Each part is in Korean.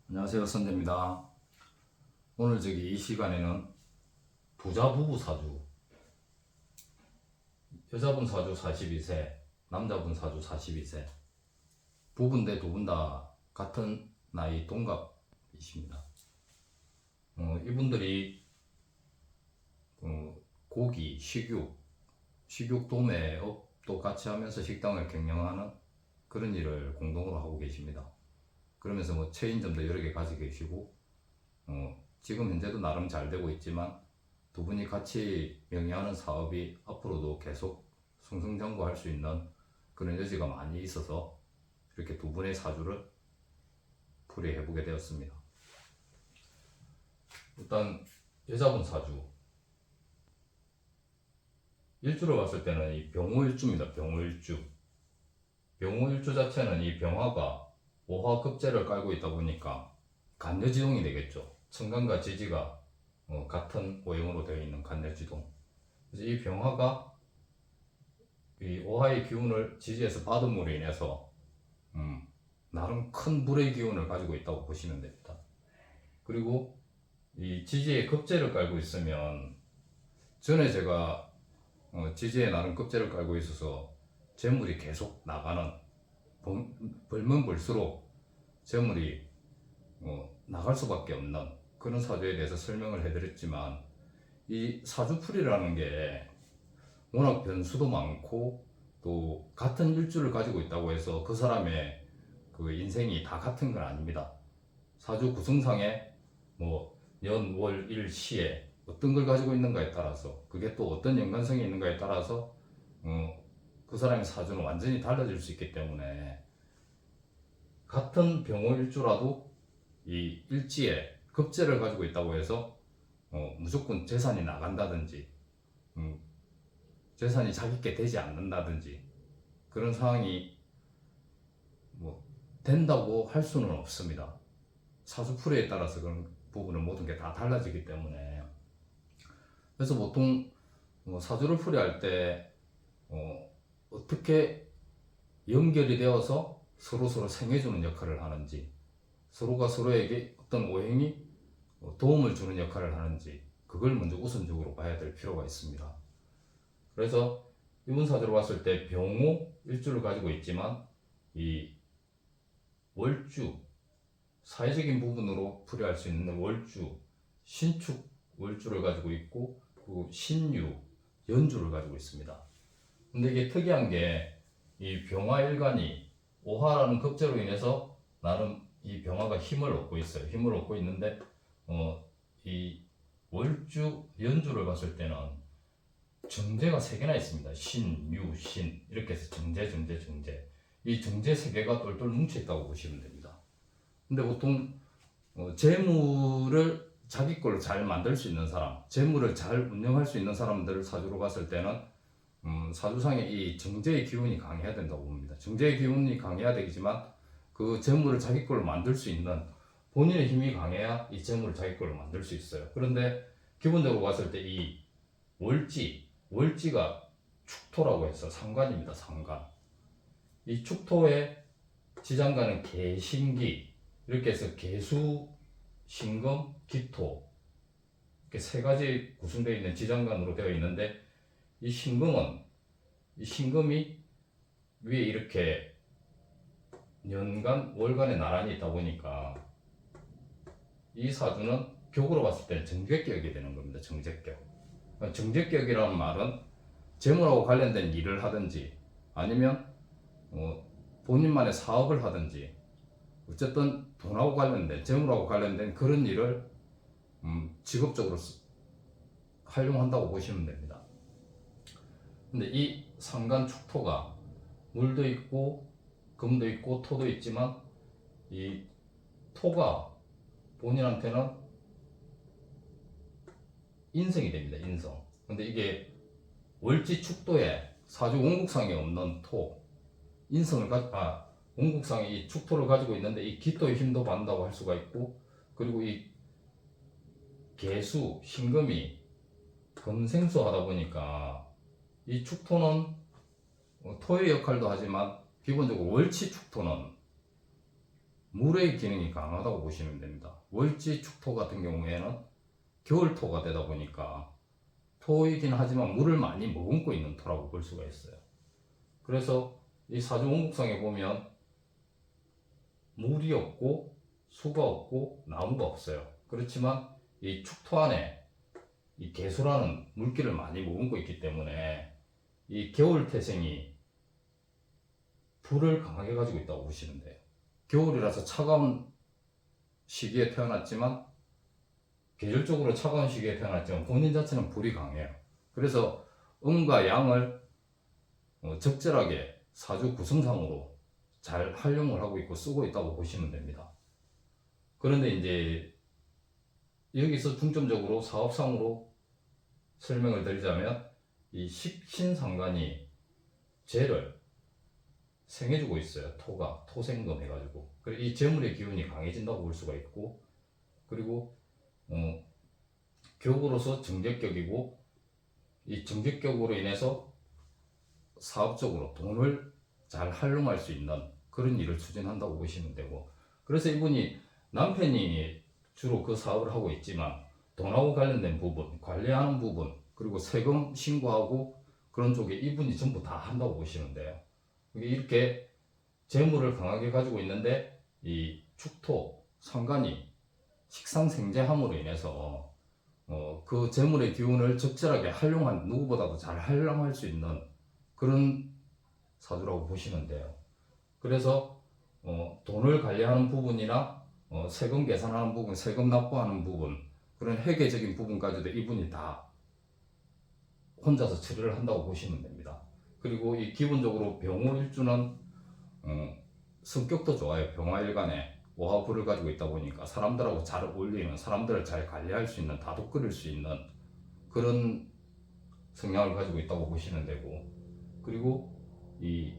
안녕하세요, 선재입니다. 오늘 이 시간에는 부자 부부 사주, 여자분 사주 42세, 남자분 사주 42세, 부부인데 두 분 다 같은 나이 동갑이십니다. 이분들이 고기, 식육 도매업도 같이 하면서 식당을 경영하는 그런 일을 공동으로 하고 계십니다. 그러면서 체인점도 여러 개 가지고 계시고, 지금 현재도 나름 잘 되고 있지만 두 분이 같이 명의하는 사업이 앞으로도 계속 승승장구할 수 있는 그런 여지가 많이 있어서 이렇게 두 분의 사주를 풀이해보게 되었습니다. 일단 여자분 사주 일주로 봤을 때는 이 병호일주입니다. 병호일주 자체는 이 병화가 오화급제를 깔고 있다 보니까 간여지동이 되겠죠. 천간과 지지가 같은 오형으로 되어 있는 간여지동. 그래서 이 병화가 이 오화의 기운을 지지에서 받음으로 인해서 나름 큰 불의 기운을 가지고 있다고 보시면 됩니다. 그리고 이 지지에 급제를 깔고 있으면 전에 제가 지지에 나름 급제를 깔고 있어서 재물이 계속 나가는, 벌면 벌수록 재물이 나갈 수밖에 없는 그런 사주에 대해서 설명을 해드렸지만, 이 사주풀이라는 게 워낙 변수도 많고 또 같은 일주를 가지고 있다고 해서 그 사람의 그 인생이 다 같은 건 아닙니다. 사주 구성상에 연, 월, 일, 시에 어떤 걸 가지고 있는가에 따라서, 그게 또 어떤 연관성이 있는가에 따라서 그 사람의 사주는 완전히 달라질 수 있기 때문에, 같은 병호일주라도 이 일지에 급제를 가지고 있다고 해서 무조건 재산이 나간다든지 재산이 자기께 되지 않는다든지 그런 상황이 된다고 할 수는 없습니다. 사주풀이에 따라서 그런 부분은 모든 게 다 달라지기 때문에. 그래서 보통 사주를 풀이할 때 어떻게 연결이 되어서 서로 생해주는 역할을 하는지, 서로가 서로에게 어떤 오행이 도움을 주는 역할을 하는지, 그걸 먼저 우선적으로 봐야 될 필요가 있습니다. 그래서 이분 사주로 봤을 때 병호 일주를 가지고 있지만 이 월주, 사회적인 부분으로 풀이할 수 있는 월주, 신축 월주를 가지고 있고, 그 신유 연주를 가지고 있습니다. 근데 이게 특이한 게 이 병화일간이 오화라는 급제로 인해서 나름 이 병화가 힘을 얻고 있어요. 힘을 얻고 있는데 이 월주 연주를 봤을 때는 정제가 3개나 있습니다. 신, 유, 신 이렇게 해서 정제. 이 정제 3개가 똘똘 뭉쳐 있다고 보시면 됩니다. 근데 보통 재물을 자기 걸로 잘 만들 수 있는 사람, 재물을 잘 운영할 수 있는 사람들을 사주로 봤을 때는 사주상에 이 정제의 기운이 강해야 된다고 봅니다. 정제의 기운이 강해야 되지만 그 재물을 자기 걸로 만들 수 있는 본인의 힘이 강해야 이 재물을 자기 걸로 만들 수 있어요. 그런데 기본적으로 봤을 때 이 월지가 축토라고 해서 상관입니다. 상관. 이 축토의 지장간은 개신기, 이렇게 해서 개수, 신금, 기토, 이렇게 3가지 구성되어 있는 지장간으로 되어 있는데, 이 신금이 위에 이렇게 년간, 월간에 나란히 있다 보니까 이 사주는 격으로 봤을 때는 정제격이 되는 겁니다. 정제격. 정제격이라는 말은 재물하고 관련된 일을 하든지 아니면 본인만의 사업을 하든지 어쨌든 돈하고 관련된, 재물하고 관련된 그런 일을 직업적으로 활용한다고 보시면 됩니다. 근데 이 상간 축토가 물도 있고 금도 있고 토도 있지만, 이 토가 본인한테는 인성이 됩니다. 인성. 근데 이게 월지 축도에 사주 원국상에 없는 토, 원국상에 이 축토를 가지고 있는데 이 기토의 힘도 받는다고 할 수가 있고, 그리고 이 개수, 신금이 금생수 하다 보니까 이 축토는 토의 역할도 하지만 기본적으로 월치 축토는 물의 기능이 강하다고 보시면 됩니다. 월지 축토 같은 경우에는 겨울토가 되다 보니까 토이긴 하지만 물을 많이 머금고 있는 토라고 볼 수가 있어요. 그래서 이 사주 원국상에 보면 물이 없고 수가 없고 나무가 없어요. 그렇지만 이 축토 안에 이 개수라는 물기를 많이 머금고 있기 때문에 이 겨울 태생이 불을 강하게 가지고 있다고 보시면 돼요. 겨울이라서 차가운 시기에 태어났지만 계절적으로 차가운 시기에 태어났지만 본인 자체는 불이 강해요. 그래서 음과 양을 적절하게 사주 구성상으로 잘 활용을 하고 있고 쓰고 있다고 보시면 됩니다. 그런데 이제 여기서 중점적으로 사업상으로 설명을 드리자면 이 식신상관이 재를 생해주고 있어요. 토가 토생금 해가지고. 그리고 이 재물의 기운이 강해진다고 볼 수가 있고, 그리고 격으로서 정제격이고, 이 정제격으로 인해서 사업적으로 돈을 잘 활용할 수 있는 그런 일을 추진한다고 보시면 되고, 그래서 이분이 남편이 주로 그 사업을 하고 있지만 돈하고 관련된 부분, 관리하는 부분, 그리고 세금 신고하고 그런 쪽에 이분이 전부 다 한다고 보시면 돼요. 이렇게 재물을 강하게 가지고 있는데 이 축토 상관이 식상생재함으로 인해서 그 재물의 기운을 적절하게 활용한, 누구보다도 잘 활용할 수 있는 그런 사주라고 보시면 돼요. 그래서 돈을 관리하는 부분이나 세금 계산하는 부분, 세금 납부하는 부분, 그런 회계적인 부분까지도 이분이 다 혼자서 처리를 한다고 보시면 됩니다. 그리고 이 기본적으로 병호일주는 성격도 좋아요. 병화일간에 오화불을 가지고 있다 보니까 사람들하고 잘 어울리는, 사람들을 잘 관리할 수 있는, 다독거릴 수 있는 그런 성향을 가지고 있다고 보시면 되고, 그리고 이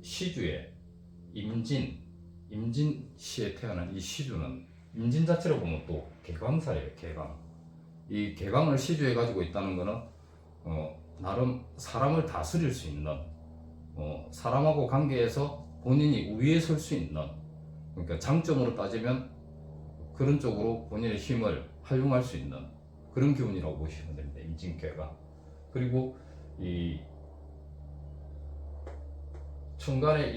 시주에 임진시에 태어난 이 시주는 임진 자체로 보면 또 개강사예요. 개강. 이 개강을 시주에 가지고 있다는 것은 나름 사람을 다스릴 수 있는, 사람하고 관계에서 본인이 우위에 설 수 있는, 그러니까 장점으로 따지면 그런 쪽으로 본인의 힘을 활용할 수 있는 그런 기운이라고 보시면 됩니다. 임진개강. 그리고 이 천간의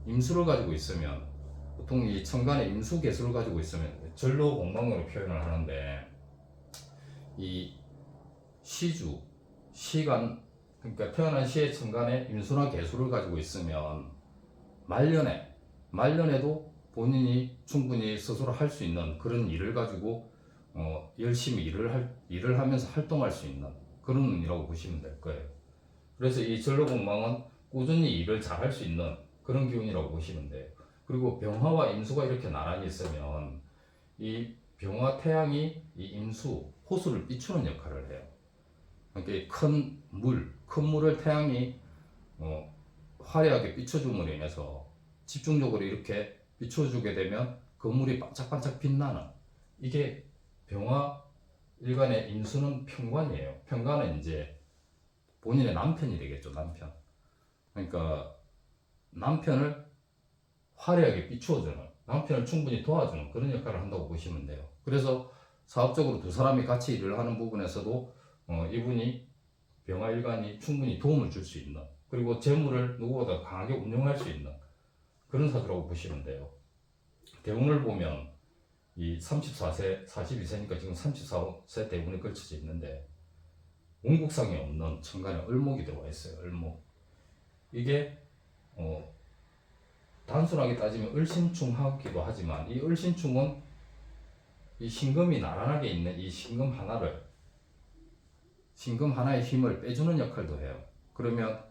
임수를 가지고 있으면, 보통 이 천간의 임수 개수를 가지고 있으면 절로 공망으로 표현을 하는데, 이 시주, 시간, 그러니까 태어난 시의 천간에 임수나 개수를 가지고 있으면 말년에도 본인이 충분히 스스로 할 수 있는 그런 일을 가지고 열심히 일을 하면서 활동할 수 있는 그런 운이라고 보시면 될 거예요. 그래서 이 전로공망은 꾸준히 일을 잘 할 수 있는 그런 기운이라고 보시면 돼요. 그리고 병화와 임수가 이렇게 나란히 있으면 이 병화 태양이 이 임수, 호수를 비추는 역할을 해요. 그러니까 큰 물을 태양이 화려하게 비춰줌으로 인해서 집중적으로 이렇게 비춰주게 되면 그 물이 반짝반짝 빛나는, 이게 병화 일간의 임수는 편관이에요. 편관은 이제 본인의 남편이 되겠죠. 남편. 그러니까 남편을 화려하게 비추어주는, 남편을 충분히 도와주는 그런 역할을 한다고 보시면 돼요. 그래서 사업적으로 두 사람이 같이 일을 하는 부분에서도 이분이 병화일간이 충분히 도움을 줄 수 있는, 그리고 재물을 누구보다 강하게 운용할 수 있는 그런 사주라고 보시면 돼요. 대운을 보면 이 34세, 42세니까 지금 34세 대운이 걸쳐져 있는데 원국상에 없는 천간에 을목이 들어와 있어요. 을목. 이게 단순하게 따지면 을신충하기도 하지만, 이 을신충은 이 신금이 나란하게 있는 이 신금 하나의 힘을 빼주는 역할도 해요. 그러면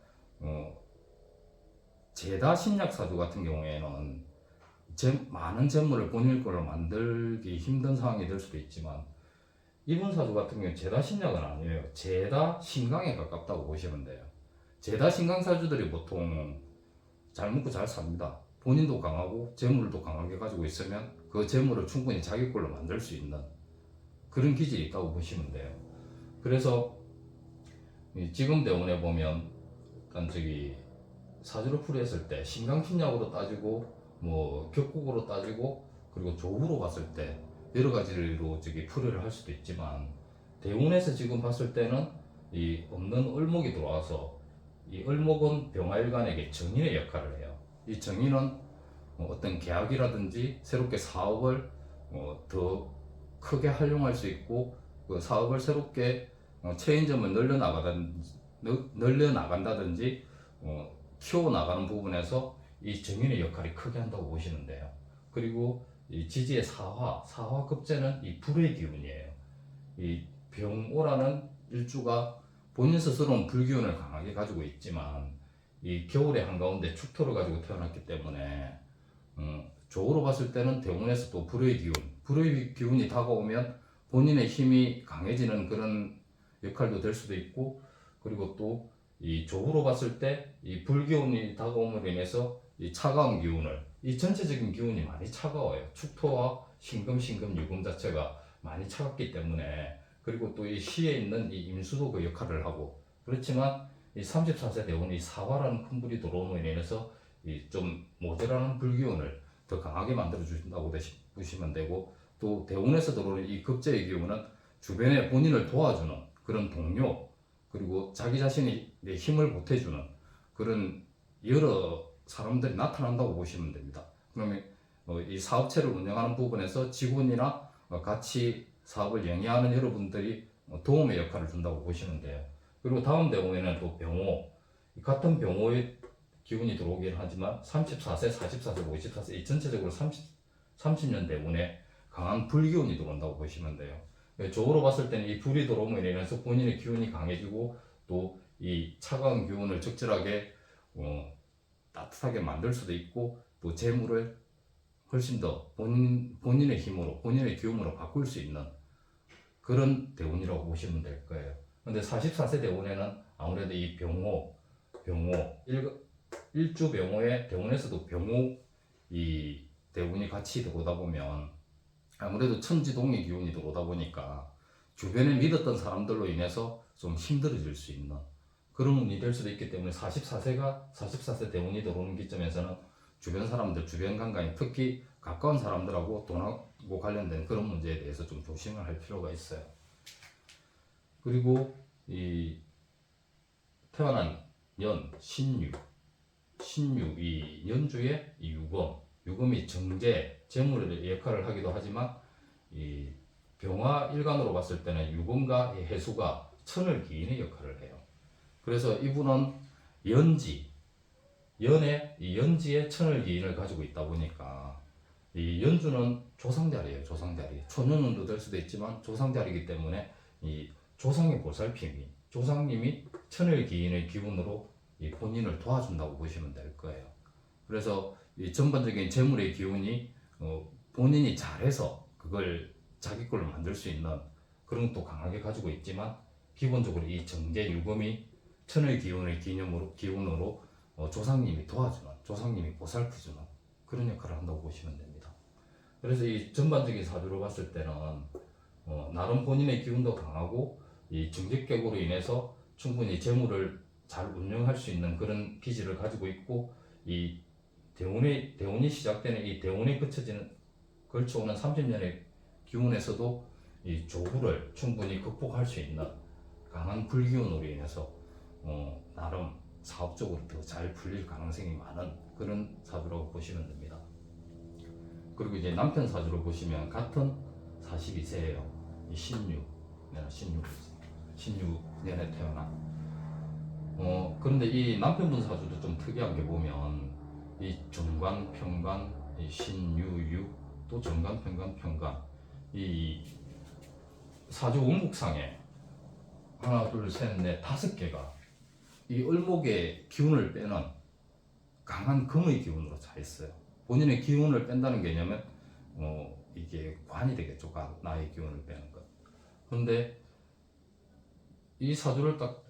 제다 신약 사주 같은 경우에는 많은 재물을 본인 걸로 만들기 힘든 상황이 될 수도 있지만, 이분 사주 같은 경우는 제다 신약은 아니에요. 제다 신강에 가깝다고 보시면 돼요. 제다 신강 사주들이 보통 잘 먹고 잘 삽니다. 본인도 강하고 재물도 강하게 가지고 있으면 그 재물을 충분히 자기 걸로 만들 수 있는 그런 기질이 있다고 보시면 돼요. 그래서 지금 대운에 보면 사주를 풀이했을 때 신강신약으로 따지고 뭐 격국으로 따지고 그리고 조후로 봤을 때 여러 가지로 풀이를 할 수도 있지만, 대운에서 지금 봤을 때는 이 없는 을목이 들어와서 이 을목은 병화일간에게 정인의 역할을 해요. 이 정인은 어떤 계약이라든지 새롭게 사업을 더 크게 활용할 수 있고, 그 사업을 새롭게 체인점을 늘려나간다든지 키워나가는 부분에서 이 정인의 역할이 크게 한다고 보시면 돼요. 그리고 이 지지의 사화급제는 이 불의 기운이에요. 이 병오라는 일주가 본인 스스로는 불기운을 강하게 가지고 있지만, 이 겨울의 한가운데 축토를 가지고 태어났기 때문에 조로 봤을 때는 대운에서 또 불의 기운이 다가오면 본인의 힘이 강해지는 그런 역할도 될 수도 있고, 그리고 또 이 조후로 봤을 때 이 불기운이 다가옴으로 인해서 이 차가운 기운을, 이 전체적인 기운이 많이 차가워요. 축토와 신금, 유금 자체가 많이 차갑기 때문에. 그리고 또 이 시에 있는 이 임수도 그 역할을 하고, 그렇지만 이 34세 대운이 사화라는 큰 불이 들어옴으로 인해서 이 좀 모자라는 불기운을 더 강하게 만들어 주신다고 보시면 되고, 또 대운에서 들어오는 이 급제의 기운은 주변에 본인을 도와주는 그런 동료, 그리고 자기 자신이 내 힘을 보태주는 그런 여러 사람들이 나타난다고 보시면 됩니다. 그러면 이 사업체를 운영하는 부분에서 직원이나 같이 사업을 영위하는 여러분들이 도움의 역할을 준다고 보시면 돼요. 그리고 다음 대운에는 또 병호, 같은 병호의 기운이 들어오긴 하지만 34세, 44세, 54세 이 전체적으로 30년 대운에 강한 불기운이 들어온다고 보시면 돼요. 조로 봤을 때는 이 불이 들어옴으로 인해서 본인의 기운이 강해지고, 또 이 차가운 기운을 적절하게 따뜻하게 만들 수도 있고, 또 재물을 훨씬 더 본인의 힘으로, 본인의 기운으로 바꿀 수 있는 그런 대운이라고 보시면 될 거예요. 근데 44세 대운에는 아무래도 이 병호, 일주 병호에 대운에서도 병호 이 대운이 같이 들어오다 보면 아무래도 천지동의 기운이 들어오다 보니까 주변에 믿었던 사람들로 인해서 좀 힘들어질 수 있는 그런 운이 될 수도 있기 때문에, 44세 대운이 들어오는 기점에서는 주변 사람들, 주변 관계, 특히 가까운 사람들하고 돈하고 관련된 그런 문제에 대해서 좀 조심을 할 필요가 있어요. 그리고 이 태어난 연, 신유 이 연주의 이 유금이 정제, 재물의 역할을 하기도 하지만, 이 병화 일간으로 봤을 때는 유금과 해수가 천을 기인의 역할을 해요. 그래서 이분은 이 연지에 천을 기인을 가지고 있다 보니까, 이 연주는 조상자리예요. 초년운도 될 수도 있지만 조상자리이기 때문에 이 조상의 보살핌이, 조상님이 천을 기인의 기운으로 이 본인을 도와준다고 보시면 될 거예요. 그래서 이 전반적인 재물의 기운이 본인이 잘해서 그걸 자기 걸로 만들 수 있는 그런 것도 강하게 가지고 있지만, 기본적으로 이 정제 유금이 천의 기운으로 조상님이 도와주는, 조상님이 보살펴주는 그런 역할을 한다고 보시면 됩니다. 그래서 이 전반적인 사주로 봤을 때는 나름 본인의 기운도 강하고, 이 정직격으로 인해서 충분히 재물을 잘 운영할 수 있는 그런 기질을 가지고 있고, 이 대운이 시작되는 이 대운에 걸쳐오는 30년의 기운에서도 이 조후를 충분히 극복할 수 있는 강한 불기운으로 인해서 나름 사업적으로 더 잘 풀릴 가능성이 많은 그런 사주라고 보시면 됩니다. 그리고 이제 남편 사주로 보시면 같은 42세예요. 이 신유년에 태어난. 그런데 이 남편분 사주도 좀 특이한 게 보면, 이 정관, 편관, 이 신유유, 또 정관, 편관, 이 사주 원국상에 하나, 둘, 셋, 넷, 5개가 이 을목의 기운을 빼는 강한 금의 기운으로 차 있어요. 본인의 기운을 뺀다는 개념은 이게 관이 되겠죠. 나의 기운을 빼는 것. 그런데 이 사주를 딱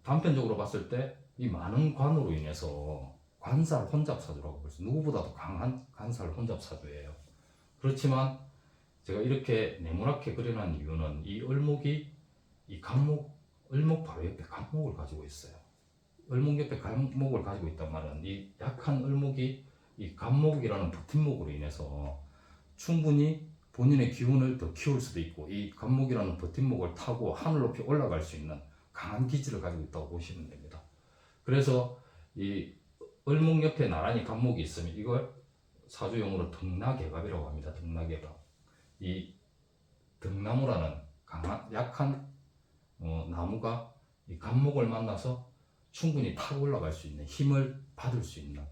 단편적으로 봤을 때 이 많은 관으로 인해서 관살 혼잡 사주라고 볼수 있어요. 누구보다도 강한 관살 혼잡 사주예요. 그렇지만 제가 이렇게 네모나게 그려놓은 이유는, 이 을목이 이 을목 바로 옆에 간목을 가지고 있어요. 을목 옆에 간목을 가지고 있단 말은, 이 약한 을목이 이 간목이라는 버팀목으로 인해서 충분히 본인의 기운을 더 키울 수도 있고, 이 간목이라는 버팀목을 타고 하늘 높이 올라갈 수 있는 강한 기질을 가지고 있다고 보시면 됩니다. 그래서 이 을목 옆에 나란히 간목이 있으면 이걸 사주용어로 등락개갑이라고 합니다. 등락개갑. 이 등나무라는 강한 약한 나무가 이 간목을 만나서 충분히 타고 올라갈 수 있는, 힘을 받을 수 있는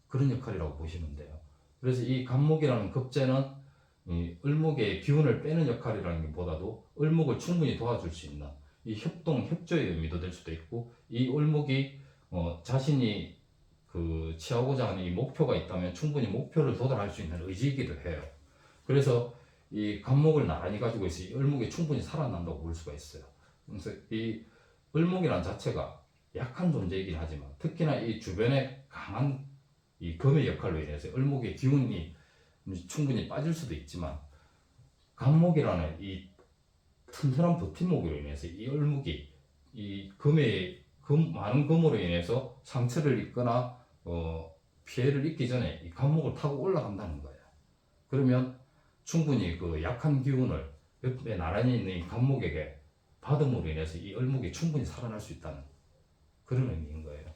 그런 역할이라고 보시면 돼요. 그래서 이 간목이라는 급제는 이 을목의 기운을 빼는 역할이라는 것보다도 을목을 충분히 도와줄 수 있는 이 협동, 협조의 의미도 될 수도 있고, 이 을목이 자신이 그 취하고자 하는 이 목표가 있다면 충분히 목표를 도달할 수 있는 의지이기도 해요. 그래서 이 간목을 나란히 가지고 있어 이 을목이 충분히 살아난다고 볼 수가 있어요. 그래서 이 을목이란 자체가 약한 존재이긴 하지만, 특히나 이 주변에 강한 이 금의 역할로 인해서 을목의 기운이 충분히 빠질 수도 있지만, 간목이라는 이 튼튼한 버팀목으로 인해서 이 을목이 이 많은 금으로 인해서 상처를 입거나 피해를 입기 전에 이 간목을 타고 올라간다는 거예요. 그러면 충분히 그 약한 기운을 옆에 나란히 있는 이 간목에게 받음으로 인해서 이 을목이 충분히 살아날 수 있다는 그런 의미인 거예요.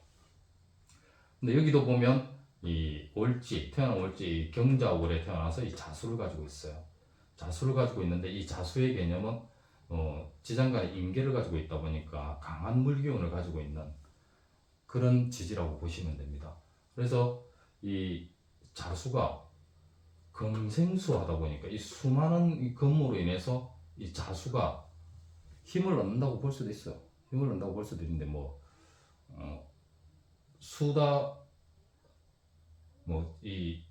근데 여기도 보면 이 월지, 태어난 월지 경자월에 태어나서 이 자수를 가지고 있어요. 자수를 가지고 있는데, 이 자수의 개념은 지장간의 임계를 가지고 있다 보니까 강한 물기운을 가지고 있는 그런 지지라고 보시면 됩니다. 그래서 이 자수가 금생수하다 보니까 이 수많은 이 금으로 인해서 이 자수가 힘을 얻는다고 볼 수도 있어요. 힘을 얻는다고 볼 수도 있는데, 수다 이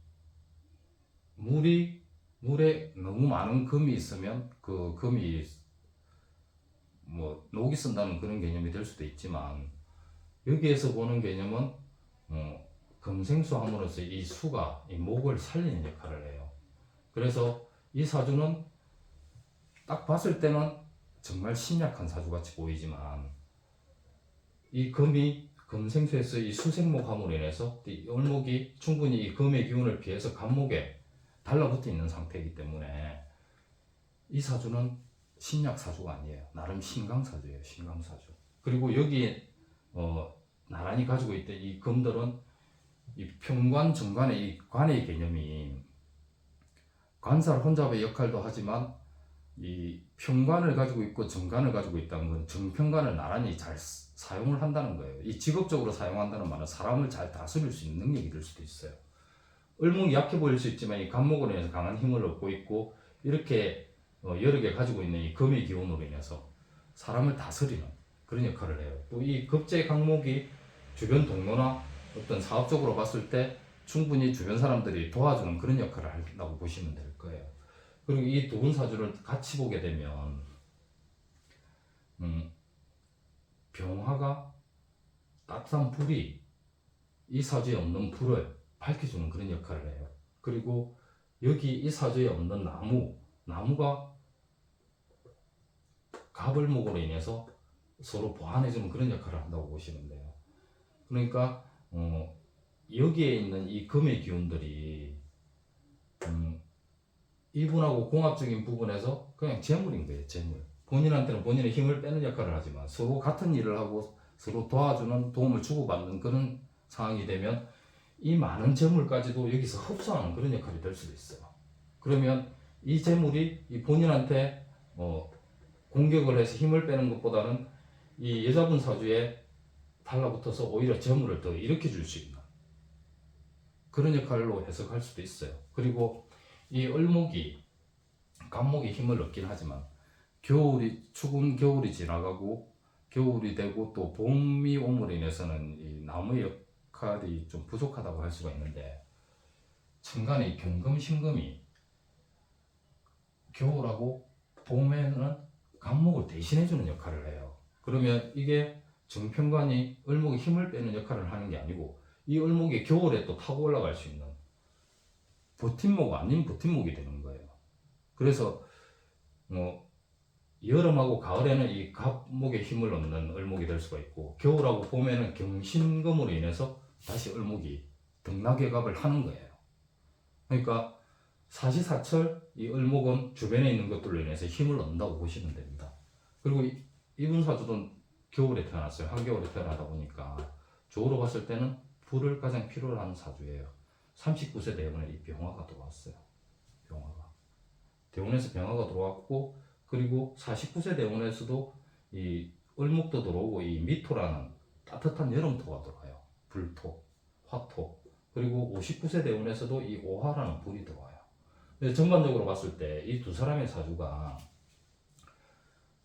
물에 너무 많은 금이 있으면 그 금이 녹이 쓴다는 그런 개념이 될 수도 있지만, 여기에서 보는 개념은 금생수함으로써 이 수가 이 목을 살리는 역할을 해요. 그래서 이 사주는 딱 봤을 때는 정말 심약한 사주같이 보이지만, 이 금이 금생수에서 이 수생목함으로 인해서 이 을목이 충분히 이 금의 기운을 피해서 간목에 달라붙어 있는 상태이기 때문에 이 사주는 신약 사주가 아니에요. 나름 신강사주예요. 신강사주. 그리고 여기에 나란히 가지고 있던 이 금들은 이 평관, 정관의 이 관의 개념이 관살 혼잡의 역할도 하지만, 이 평관을 가지고 있고 정관을 가지고 있다는 건 정평관을 나란히 잘 사용을 한다는 거예요. 이 직업적으로 사용한다는 말은 사람을 잘 다스릴 수 있는 능력이 될 수도 있어요. 을목이 약해 보일 수 있지만 이 간목으로 인해서 강한 힘을 얻고 있고, 이렇게 여러 개 가지고 있는 이 금의 기운으로 인해서 사람을 다스리는 그런 역할을 해요. 또 이 급제 간목이 주변 동료나 어떤 사업적으로 봤을 때 충분히 주변 사람들이 도와주는 그런 역할을 한다고 보시면 될 거예요. 그리고 이 두 분 사주를 같이 보게 되면 병화가 따뜻한 불이 이 사주에 없는 불을 밝혀주는 그런 역할을 해요. 그리고 여기 이 사주에 없는 나무가 갑을목으로 인해서 서로 보완해주는 그런 역할을 한다고 보시면 돼요. 그러니까 여기에 있는 이 금의 기운들이 이분하고 공합적인 부분에서 그냥 재물인 거예요. 재물. 본인한테는 본인의 힘을 빼는 역할을 하지만 서로 같은 일을 하고 서로 도와주는, 도움을 주고받는 그런 상황이 되면 이 많은 재물까지도 여기서 흡수하는 그런 역할이 될 수도 있어요. 그러면 이 재물이 이 본인한테 공격을 해서 힘을 빼는 것보다는 이 여자분 사주에 달라붙어서 오히려 재물을 더 일으켜 줄 수 있는 그런 역할로 해석할 수도 있어요. 그리고 이 을목이 간목이 힘을 얻긴 하지만 추운 겨울이 지나가고 겨울이 되고 또 봄이 옴으로 인해서는 이 나무의 역할이 좀 부족하다고 할 수가 있는데, 천간의 경금, 신금이 겨울하고 봄에는 간목을 대신해주는 역할을 해요. 그러면 이게 정평관이 을목의 힘을 빼는 역할을 하는 게 아니고, 이 을목이 겨울에 또 타고 올라갈 수 있는 버팀목 아닌 버팀목이 되는 거예요. 그래서 여름하고 가을에는 이 갑목에 힘을 얻는 을목이 될 수가 있고, 겨울하고 봄에는 경신금으로 인해서 다시 을목이 등락의 갑을 하는 거예요. 그러니까 사시사철 이 을목은 주변에 있는 것들로 인해서 힘을 얻는다고 보시면 됩니다. 그리고 이분 사주도 겨울에 태어났어요. 한겨울에 태어나다 보니까 조로 봤을 때는 불을 가장 필요로 하는 사주예요. 39세 대운에 이 병화가 들어왔어요. 병화가. 대운에서 병화가 들어왔고, 그리고 49세 대운에서도 이 을목도 들어오고 이 미토라는 따뜻한 여름토가 들어와요. 불토, 화토. 그리고 59세 대운에서도 이 오화라는 불이 들어와요. 그래서 전반적으로 봤을 때 이 두 사람의 사주가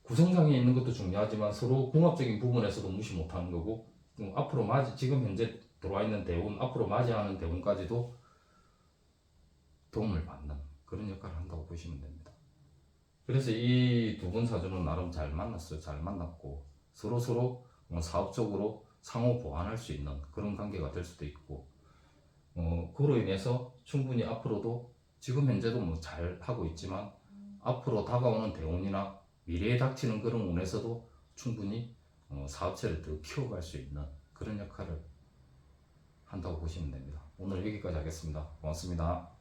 구성상에 있는 것도 중요하지만 서로 궁합적인 부분에서도 무시 못하는 거고, 앞으로 지금 현재 들어와 있는 대운, 앞으로 맞이하는 대운까지도 도움을 받는 그런 역할을 한다고 보시면 됩니다. 그래서 이 두 분 사주는 나름 잘 만났어요. 잘 만났고 서로 사업적으로 상호 보완할 수 있는 그런 관계가 될 수도 있고, 그로 인해서 충분히 앞으로도 지금 현재도 뭐 잘 하고 있지만 앞으로 다가오는 대운이나 미래에 닥치는 그런 운에서도 충분히 사업체를 더 키워갈 수 있는 그런 역할을 한다고 보시면 됩니다. 오늘 여기까지 하겠습니다. 고맙습니다.